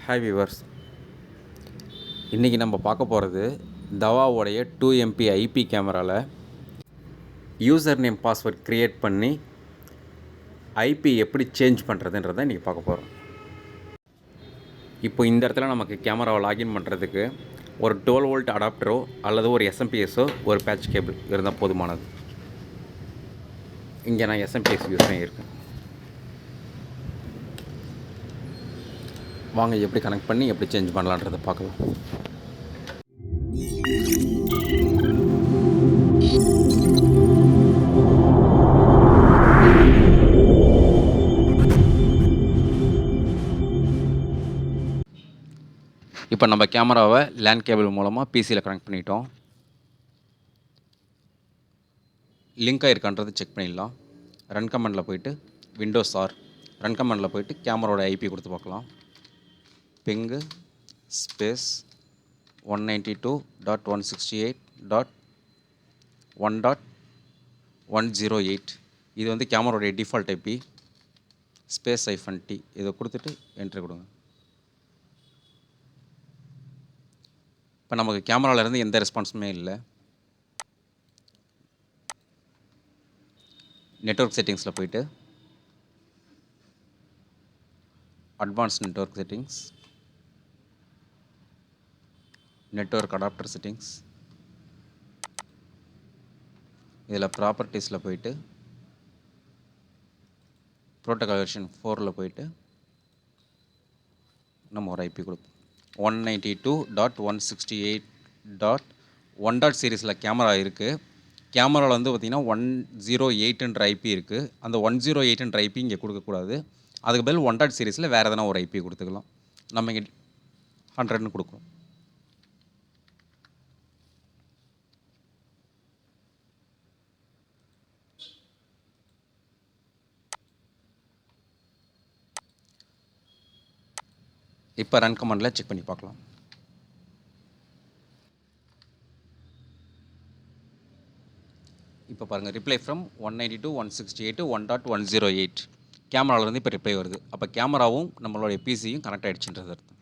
Hi viewers, இன்றைக்கி நம்ம பார்க்க போகிறது தவாவுடைய 2MP ஐபி கேமராவில் யூசர் நேம் பாஸ்வேர்ட் க்ரியேட் பண்ணி ஐபி எப்படி சேஞ்ச் பண்ணுறதுன்றதை இன்றைக்கி பார்க்க போகிறோம். இப்போ இந்த இடத்துல நமக்கு கேமராவை லாகின் பண்ணுறதுக்கு ஒரு 12 வோல்ட் அடாப்டரோ அல்லது ஒரு எஸ்எம்பிஎஸோ ஒரு பேட்ச் கேபிள் இருந்தால் போதுமானது. இங்கே நான் எஸ்எம்பிஎஸ் யூஸ் பண்ணியிருக்கேன். வாங்க எப்படி கனெக்ட் பண்ணி எப்படி சேஞ்ச் பண்ணலான்றதை பார்க்கலாம். இப்போ நம்ம கேமராவை லேண்ட் கேபிள் மூலமாக பிசியில் கனெக்ட் பண்ணிட்டோம். லிங்க் ஆகிருக்கான்றது செக் பண்ணிடலாம். ரன் கமெண்டில் போய்ட்டு விண்டோஸ் ஆர் ரன் கமெண்டில் போய்ட்டு கேமராவோட ஐபி கொடுத்து பார்க்கலாம். பிங்கு ஸ்பேஸ் 192.168.1.108 இது வந்து கேமராவுடைய டிஃபால்ட் ஐபி. ஸ்பேஸ் -t இதை கொடுத்துட்டு என்ட்ரு கொடுங்க. இப்போ நமக்கு கேமராவிலேருந்து எந்த ரெஸ்பான்ஸுமே இல்லை. நெட்வொர்க் செட்டிங்ஸில் போய்ட்டு advance network settings, network adapter settings, இதில் ப்ராப்பர்ட்டிஸில் போய்ட்டு ப்ரோட்டோகால் வெர்ஷன் 4ல் போய்ட்டு நம்ம ஒரு ஐபி கொடுப்போம். 192.168.1. சீரீஸில் கேமரா இருக்குது. கேமராவில் வந்து பார்த்திங்கன்னா 108ன்ற ஐபி இருக்குது. அந்த 108ன்ற ஐபி இங்கே கொடுக்கக்கூடாது. அதுக்கு பதில் 1. சீரீஸில் வேறு எதனா ஒரு ஐபி கொடுத்துக்கலாம். நம்ம இங்கே 100ன்னு கொடுக்குறோம். இப்போ ரன் கமாண்டில் செக் பண்ணி பார்க்கலாம். இப்போ பாருங்கள், ரிப்ளை ஃப்ரம் 192.168.1.108 கேமராவிலேருந்து இப்போ ரிப்ளை வருது. அப்போ கேமராவும் நம்மளுடைய பிசியும் கனெக்ட் ஆகிடுச்சுன்றது அர்த்தம்.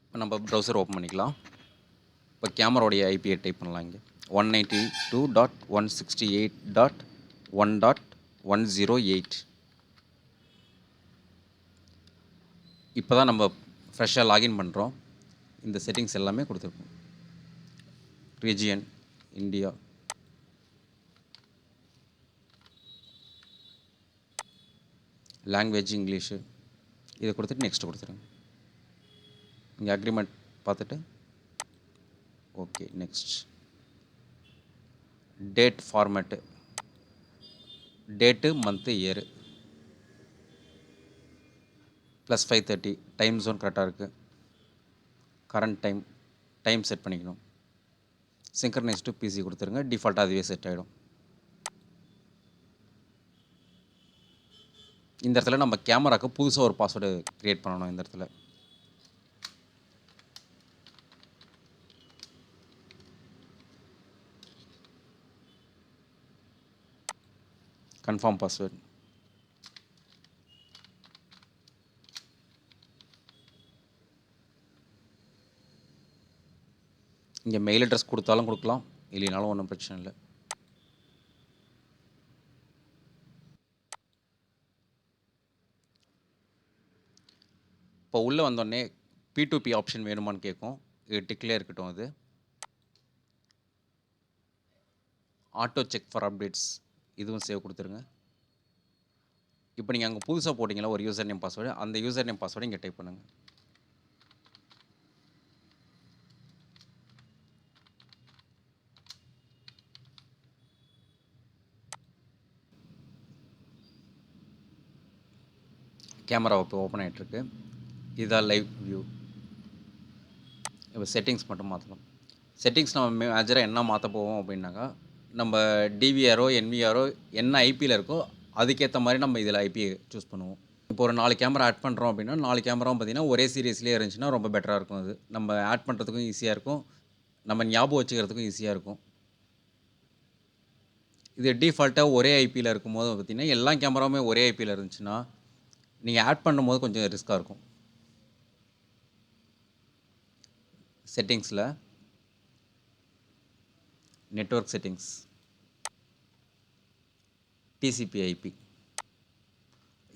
இப்போ நம்ம ப்ரௌசர் ஓப்பன் பண்ணிக்கலாம். இப்போ கேமராவுடைய ஐபியை டைப் பண்ணலாம். இங்கே 192.168.1.108. இப்போ தான் நம்ம ஃப்ரெஷ்ஷாக லாகின் பண்ணுறோம். இந்த செட்டிங்ஸ் எல்லாமே கொடுத்துருக்கோம். ரீஜியன் இந்தியா, லாங்குவேஜ் இங்கிலீஷு, இதை கொடுத்துட்டு நெக்ஸ்ட் கொடுத்துருங்க. இங்கே அக்ரிமெண்ட் பார்த்துட்டு okay next. Date format, date month year, +5:30 time zone கரெக்டாக இருக்குது. கரண்ட் டைம் செட் பண்ணிக்கணும். சிங்க்ரனைஸ் டு பிசி கொடுத்துருங்க. டிஃபால்ட்டாக அதுவே செட் ஆகிடும். இந்த இடத்துல நம்ம கேமராவுக்கு புதுசாக ஒரு பாஸ்வேர்டு க்ரியேட் பண்ணணும். இந்த இடத்துல கன்ஃபார்ம் பாஸ்வேர்டு. இங்கே மெயில் அட்ரஸ் கொடுத்தாலும் கொடுக்கலாம், இல்லைனாலும் ஒன்றும் பிரச்சனை இல்லை. இப்போ உள்ளே வந்தோடனே P2P ஆப்ஷன் வேணுமான்னு கேட்கும். இது டிக்லேர் இருக்கட்டும். அது ஆட்டோ செக் ஃபார் அப்டேட்ஸ், இதுவும் சேவ் கொடுத்துருங்க. இப்போ நீங்கள் அங்கே புதுசாக போட்டிங்களா ஒரு யூசர் நேம் பாஸ்வேர்டு, அந்த யூசர் நேம் பாஸ்வேர்டு இங்கே டைப் பண்ணுங்கள். கேமரா இப்போ ஓப்பன் ஆகிட்டுருக்கு. இதுதான் லைவ் வியூ. இப்போ செட்டிங்ஸ் மட்டும் மாற்றலாம். செட்டிங்ஸ் நம்ம மேஜராக என்ன மாற்ற போவோம் அப்படின்னாக்கா, நம்ம டிவிஆரோ NVRோ என்ன ஐபியில் இருக்கோ அதுக்கேற்ற மாதிரி நம்ம இதில் ஐபியை சூஸ் பண்ணுவோம். இப்போ ஒரு 4 கேமரா ஆட் பண்ணுறோம் அப்படின்னா 4 கேமராவும் பார்த்திங்கன்னா ஒரே சீரீஸ்லேயே இருந்துச்சுன்னா ரொம்ப பெட்டராக இருக்கும். அது நம்ம ஆட் பண்ணுறதுக்கும் ஈஸியாக இருக்கும், நம்ம ஞாபகம் வச்சுக்கிறதுக்கும் ஈஸியாக இருக்கும். இது டிஃபால்ட்டாக ஒரே ஐபியில் இருக்கும்போது பார்த்திங்கன்னா எல்லா கேமராவுமே ஒரே ஐபியில் இருந்துச்சுன்னா நீங்கள் ஆட் பண்ணும்போது கொஞ்சம் ரிஸ்க்காக இருக்கும். செட்டிங்ஸில் நெட்வொர்க் செட்டிங்ஸ், டிசிபி ஐபி,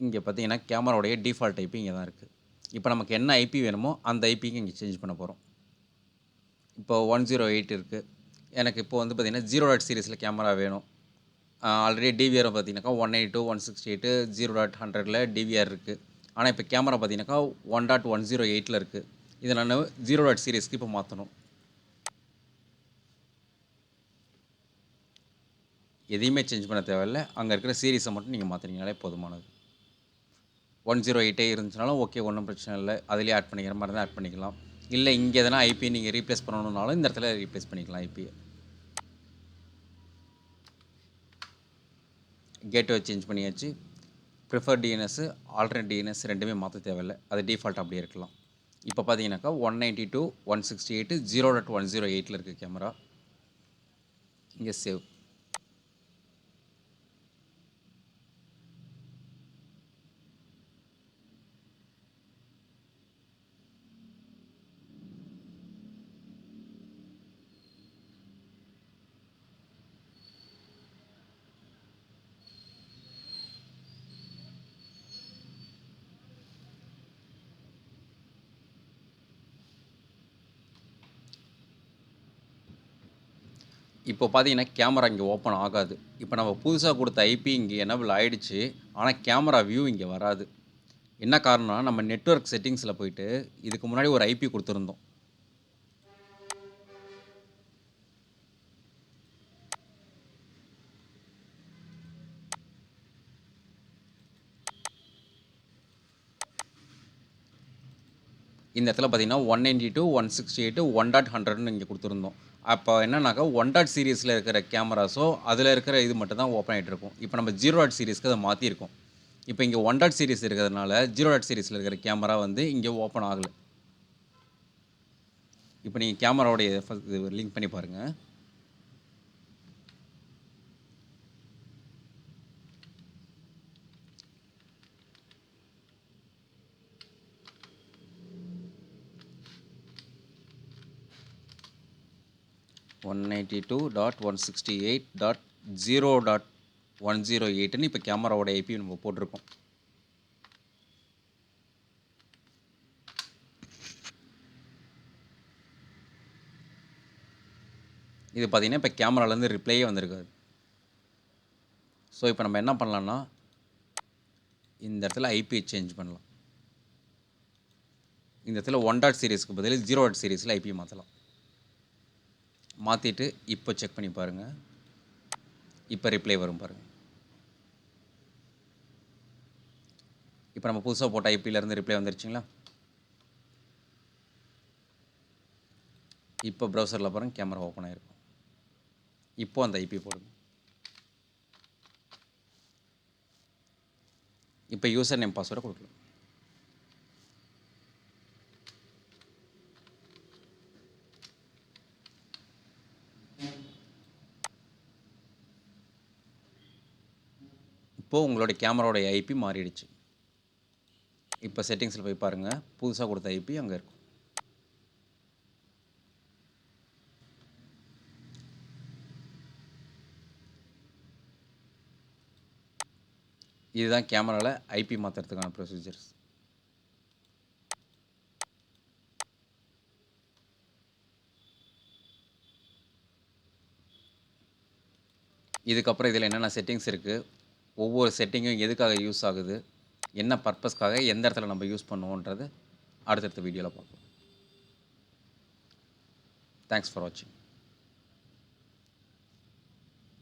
இங்கே பார்த்தீங்கன்னா கேமராவுடைய டிஃபால்ட் ஐபி இங்கே தான் இருக்குது. இப்போ நமக்கு என்ன ஐபி வேணுமோ அந்த ஐபிக்கு இங்கே சேஞ்ச் பண்ண போகிறோம். இப்போ 108 இருக்குது. எனக்கு இப்போ வந்து பார்த்தீங்கன்னா 0 சீரிஸில் கேமரா வேணும். ஆல்ரெடி டிவிஆர் பார்த்தீங்கன்னாக்கா 182, 168, 0.100ல் டிவிஆர் இருக்குது. ஆனால் இப்போ கேமரா பார்த்தீங்கன்னாக்கா 1.108ல் இருக்குது. இதை நான் 0 சீரிஸ்க்கு இப்போ மாற்றணும். எதையுமே சேஞ்ச் பண்ண தேவையில்லை. அங்கே இருக்கிற சீரிஸை மட்டும் நீங்கள் மாற்றினீங்கனாலே போதுமானது. 108 இருந்துச்சுனாலும் ஓகே, ஒன்றும் பிரச்சனை இல்லை. அதிலே ஆட் பண்ணிக்கிற மாதிரி தான் ஆட் பண்ணிக்கலாம். இல்லை இங்கே எதனா ஐபி நீங்கள் ரீப்ளேஸ் பண்ணணுன்னாலும் இந்த இடத்துல ரீப்ளேஸ் பண்ணிக்கலாம் ஐபியை. கேட்வே சேஞ்ச் பண்ணியாச்சு. ப்ரிஃபர் டிஎன்எஸ், ஆல்டர்னேட் டிஎன்எஸ் ரெண்டுமே மாற்ற தேவையில்லை. அது டிஃபால்ட் அப்படியே இருக்கலாம். இப்போ பார்த்தீங்கன்னாக்கா 192, 168, 0.108ல் இருக்குது கேமரா. இங்கே சேவ். இப்போ பார்த்தீங்கன்னா கேமரா இங்கே ஓப்பன் ஆகாது. இப்போ நம்ம புதுசாக கொடுத்த ஐபி இங்கே எனேபிள் ஆகிடுச்சு. ஆனால் கேமரா வியூ இங்கே வராது. என்ன காரணம்னா நம்ம நெட்வொர்க் செட்டிங்ஸில் போயிட்டு இதுக்கு முன்னாடி ஒரு ஐபி கொடுத்துருந்தோம். இந்த இடத்துல பார்த்தீங்கன்னா 192, 168, 1.100ன்னு இங்கே கொடுத்துருந்தோம். அப்போ என்னன்னாக்கா 1 சீரிஸில் இருக்கிற கேமராஸோ அதில் இருக்கிற இது மட்டும் தான் ஓப்பன் ஆகிட்டு இருக்கும். இப்போ நம்ம 0 சீரிஸ்க்கு அதை மாற்றிருக்கோம். இப்போ இங்கே 1 சீரிஸ் இருக்கிறதுனால 0 சீரிஸில் இருக்கிற கேமரா வந்து இங்கே ஓப்பன் ஆகலை. இப்போ நீங்கள் கேமராவோடைய இது லிங்க் பண்ணி பாருங்கள். (192.168.0.108ன்னு இப்போ கேமராவோட ஐபி நம்ம போட்டிருக்கோம். இது பார்த்தீங்கன்னா இப்போ கேமராலேருந்து ரிப்ளையே வந்திருக்காது. ஸோ இப்போ நம்ம என்ன பண்ணலான்னா இந்த இடத்துல ஐபி சேஞ்ச் பண்ணலாம். இந்த இடத்துல 1 சீரிஸ்க்கு பதில் 0 சீரிஸில் ஐபி மாற்றலாம். மாற்றிட்டு இப்போ செக் பண்ணி பாருங்கள். இப்போ ரிப்ளை வரும் பாருங்கள். இப்போ நம்ம புதுசாக போட்ட ஐபியிலேருந்து ரிப்ளை வந்துருச்சுங்களா? இப்போ ப்ரௌசரில் பாருங்கள் கேமரா ஓப்பன் ஆகிருக்கும். இப்போ அந்த ஐபி போடுங்க. இப்போ யூசர் நேம் பாஸ்வேர்டை கொடுக்கலாம். இப்போது உங்களுடைய கேமராவோடைய ஐபி மாறிடுச்சு. இப்போ செட்டிங்ஸில் போய் பாருங்கள், புதுசாக கொடுத்த ஐபி அங்கே இருக்கும். இதுதான் கேமராவில் ஐபி மாற்றுறதுக்கான ப்ரொசீஜர்ஸ். இதுக்கப்புறம் இதில் என்னென்ன செட்டிங்ஸ் இருக்குது, ஒவ்வொரு செட்டிங்கும் எதுக்காக யூஸ் ஆகுது, என்ன பர்பஸ்க்காக எந்த இடத்துல நம்ம யூஸ் பண்ணுவோன்றது அடுத்தடுத்த வீடியோவில் பார்க்கலாம். தேங்க்ஸ் ஃபார் வாட்சிங்.